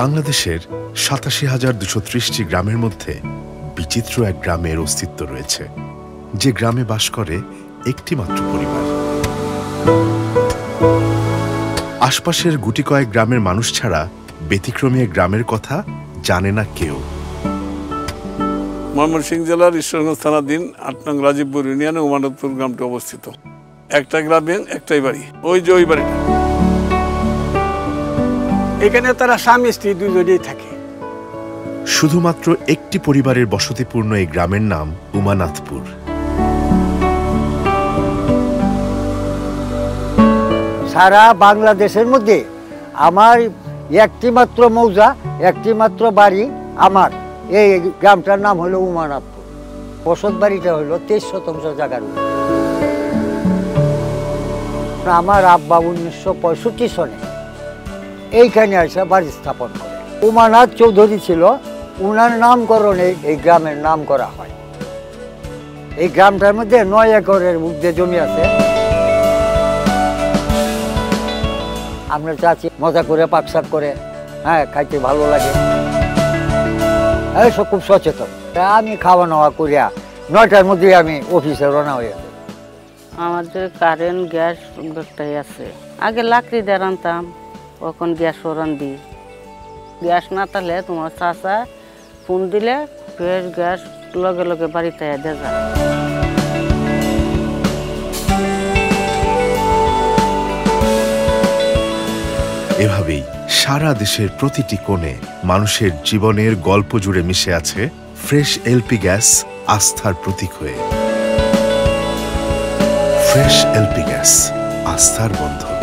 বাংলাদেশের ৮৭,২৩০টি গ্রামের মধ্যে বিচিত্র এক গ্রামের অস্তিত্ব রয়েছে, যে গ্রামে বাস করে একটি মাত্র পরিবার। আশপাশের গুটি কয়েক গ্রামের মানুষ ছাড়া ব্যতিক্রমী এক গ্রামের কথা জানে না কেউ। ময়মনসিংহ জেলার ঈশ্বরগঞ্জ থানাধীন ৮ নং রাজীবপুর ইউনিয়নে উমানতপুর গ্রামটি অবস্থিত। একটা গ্রামে একটাই বাড়ি, ওই যে ওই বাড়িটা। এখানে তারা স্বামী স্ত্রী দুজনেই থাকে। শুধুমাত্র একটি পরিবারের বসতিপূর্ণ এই গ্রামের নাম উমানাথপুর। সারা বাংলাদেশের মধ্যে আমার একটি মাত্র মৌজা, একটি মাত্র বাড়ি আমার। এই গ্রামটার নাম হলো উমানাথপুর। বসত বাড়িটা হলো 23 শতাংশ জায়গার। আমার আব্বা 1965 সনে এইখানে এসে বাড়ি স্থাপন করে। উমানাথ চৌধুরী ছিল, উনার নামকরণে এই গ্রামের নাম করা হয়। এই গ্রামটার মধ্যে 9 একরের ঊর্ধ্বে জমি আছে। আমরা চাচি মজা করে পাকশাক করে, হ্যাঁ, খাইতে ভালো লাগে। এসব খুব সচেতন। আমি খাওয়া নাওয়া করিয়া 9টার মধ্যে আমি অফিসে রওনা হয়ে যাই। আমাদের কারেন্ট গ্যাস একটাই আছে। আগে লাকড়ি দিয়ে রান্তাম, এখন গ্যাসও রান্ধি। গ্যাস না থাকলে তোমার চাচা ফোন দিলে ফের গ্যাস লগে লগে বাড়িতে দিয়ে যায়। এভাবেই সারা দেশের প্রতিটি কোণে মানুষের জীবনের গল্প জুড়ে মিশে আছে ফ্রেশ এলপি গ্যাস, আস্থার প্রতীক হয়ে। ফ্রেশ এলপি গ্যাস, আস্থার বন্ধন।